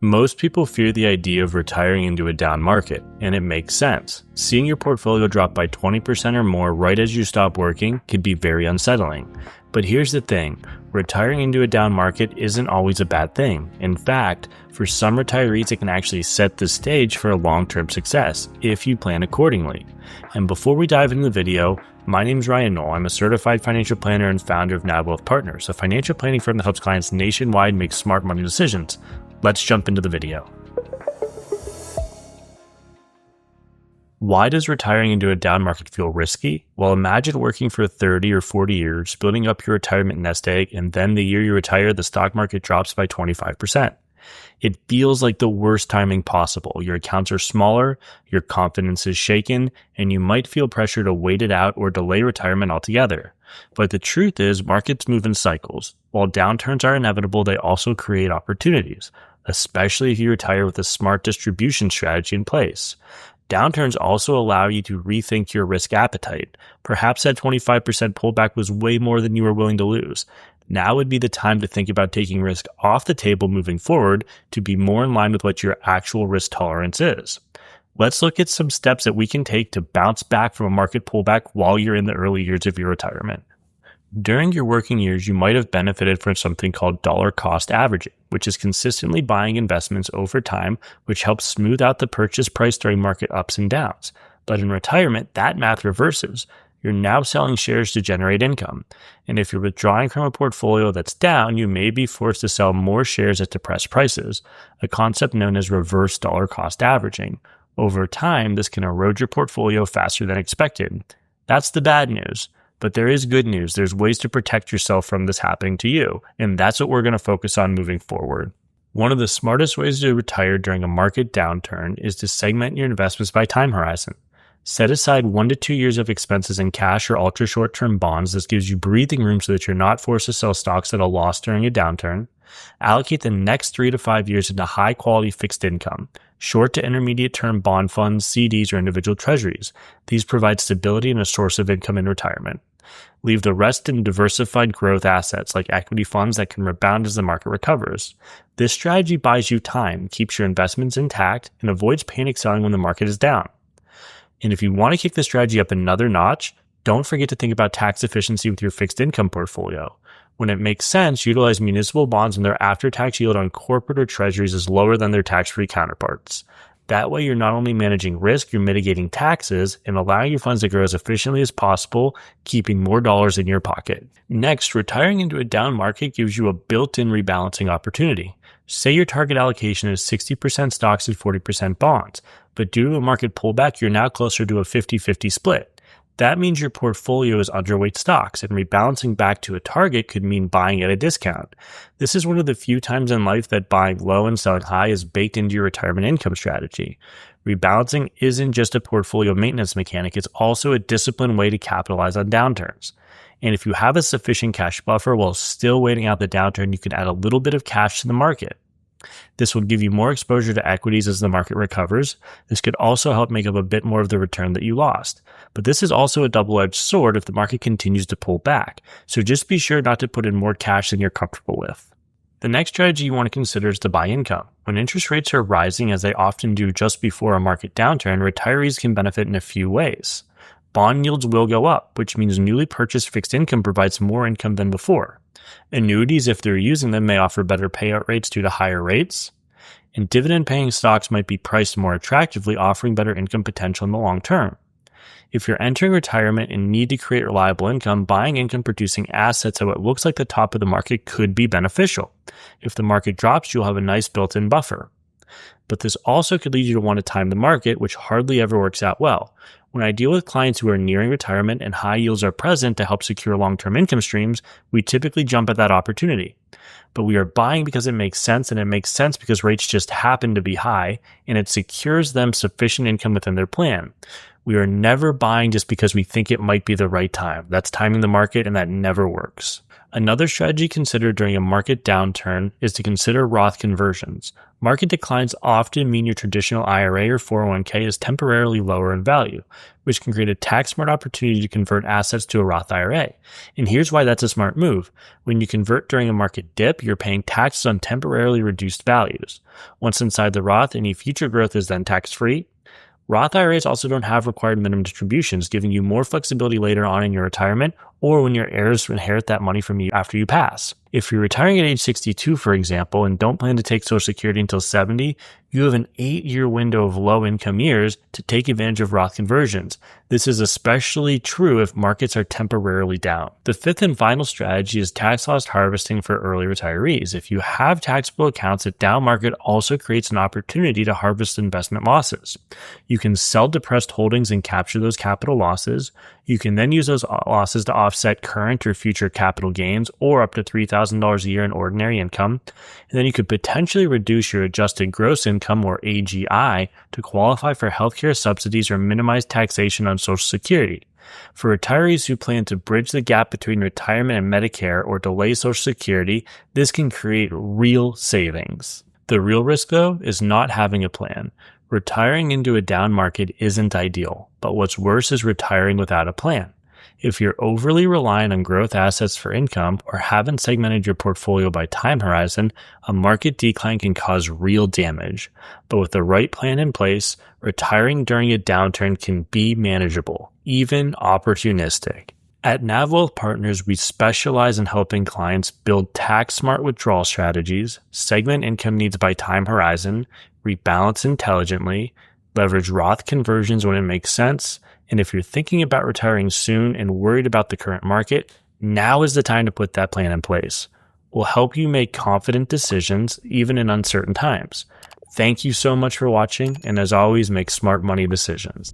Most people fear the idea of retiring into a down market, and it makes sense. Seeing your portfolio drop by 20% or more right as you stop working can be very unsettling. But here's the thing, retiring into a down market isn't always a bad thing. In fact, for some retirees, it can actually set the stage for a long-term success if you plan accordingly. And before we dive into the video, my name is Ryan Knoll. I'm a certified financial planner and founder of NAB Wealth Partners, a financial planning firm that helps clients nationwide make smart money decisions. Let's jump into the video. Why does retiring into a down market feel risky? Well, imagine working for 30 or 40 years, building up your retirement nest egg, and then the year you retire, the stock market drops by 25%. It feels like the worst timing possible. Your accounts are smaller, your confidence is shaken, and you might feel pressure to wait it out or delay retirement altogether. But the truth is, markets move in cycles. While downturns are inevitable, they also create opportunities, especially if you retire with a smart distribution strategy in place. Downturns also allow you to rethink your risk appetite. Perhaps that 25% pullback was way more than you were willing to lose. Now would be the time to think about taking risk off the table moving forward to be more in line with what your actual risk tolerance is. Let's look at some steps that we can take to bounce back from a market pullback while you're in the early years of your retirement. During your working years, you might have benefited from something called dollar cost averaging, which is consistently buying investments over time, which helps smooth out the purchase price during market ups and downs. But in retirement, that math reverses. You're now selling shares to generate income. And if you're withdrawing from a portfolio that's down, you may be forced to sell more shares at depressed prices, a concept known as reverse dollar cost averaging. Over time, this can erode your portfolio faster than expected. That's the bad news. But there is good news. There's ways to protect yourself from this happening to you. And that's what we're going to focus on moving forward. One of the smartest ways to retire during a market downturn is to segment your investments by time horizon. Set aside 1 to 2 years of expenses in cash or ultra short-term bonds. This gives you breathing room so that you're not forced to sell stocks at a loss during a downturn. Allocate the next 3 to 5 years into high-quality fixed income, short to intermediate-term bond funds, CDs, or individual treasuries. These provide stability and a source of income in retirement. Leave the rest in diversified growth assets like equity funds that can rebound as the market recovers. This strategy buys you time, keeps your investments intact, and avoids panic selling when the market is down. And if you want to kick the strategy up another notch, don't forget to think about tax efficiency with your fixed income portfolio. When it makes sense, utilize municipal bonds when their after-tax yield on corporate or treasuries is lower than their tax-free counterparts. That way, you're not only managing risk, you're mitigating taxes and allowing your funds to grow as efficiently as possible, keeping more dollars in your pocket. Next, retiring into a down market gives you a built-in rebalancing opportunity. Say your target allocation is 60% stocks and 40% bonds, but due to a market pullback, you're now closer to a 50-50 split. That means your portfolio is underweight stocks, and rebalancing back to a target could mean buying at a discount. This is one of the few times in life that buying low and selling high is baked into your retirement income strategy. Rebalancing isn't just a portfolio maintenance mechanic, it's also a disciplined way to capitalize on downturns. And if you have a sufficient cash buffer while still waiting out the downturn, you can add a little bit of cash to the market. This will give you more exposure to equities as the market recovers. This could also help make up a bit more of the return that you lost. But this is also a double-edged sword if the market continues to pull back. So just be sure not to put in more cash than you're comfortable with. The next strategy you want to consider is to buy income. When interest rates are rising, as they often do just before a market downturn, retirees can benefit in a few ways. Bond yields will go up, which means newly purchased fixed income provides more income than before. Annuities, if they're using them, may offer better payout rates due to higher rates. And dividend-paying stocks might be priced more attractively, offering better income potential in the long term. If you're entering retirement and need to create reliable income, buying income-producing assets at what looks like the top of the market could be beneficial. If the market drops, you'll have a nice built-in buffer. But this also could lead you to want to time the market, which hardly ever works out well. When I deal with clients who are nearing retirement and high yields are present to help secure long-term income streams, we typically jump at that opportunity. But we are buying because it makes sense, and it makes sense because rates just happen to be high, and it secures them sufficient income within their plan. We are never buying just because we think it might be the right time. That's timing the market, and that never works. Another strategy considered during a market downturn is to consider Roth conversions. Market declines often mean your traditional IRA or 401k is temporarily lower in value, which can create a tax-smart opportunity to convert assets to a Roth IRA. And here's why that's a smart move. When you convert during a market dip, you're paying taxes on temporarily reduced values. Once inside the Roth, any future growth is then tax-free. Roth IRAs also don't have required minimum distributions, giving you more flexibility later on in your retirement or when your heirs inherit that money from you after you pass. If you're retiring at age 62, for example, and don't plan to take Social Security until 70, you have an 8-year window of low-income years to take advantage of Roth conversions. This is especially true if markets are temporarily down. The fifth and final strategy is tax loss harvesting for early retirees. If you have taxable accounts, a down market also creates an opportunity to harvest investment losses. You can sell depressed holdings and capture those capital losses. You can then use those losses to offset current or future capital gains or up to $3,000 a year in ordinary income. And then you could potentially reduce your adjusted gross income or AGI to qualify for healthcare subsidies or minimize taxation on Social Security. For retirees who plan to bridge the gap between retirement and Medicare or delay Social Security, this can create real savings. The real risk, though, is not having a plan. Retiring into a down market isn't ideal, but what's worse is retiring without a plan. If you're overly reliant on growth assets for income or haven't segmented your portfolio by time horizon, a market decline can cause real damage. But with the right plan in place, retiring during a downturn can be manageable, even opportunistic. At NavWealth Partners, we specialize in helping clients build tax-smart withdrawal strategies, segment income needs by time horizon, rebalance intelligently, leverage Roth conversions when it makes sense, and if you're thinking about retiring soon and worried about the current market, now is the time to put that plan in place. We'll help you make confident decisions even in uncertain times. Thank you so much for watching, and as always, make smart money decisions.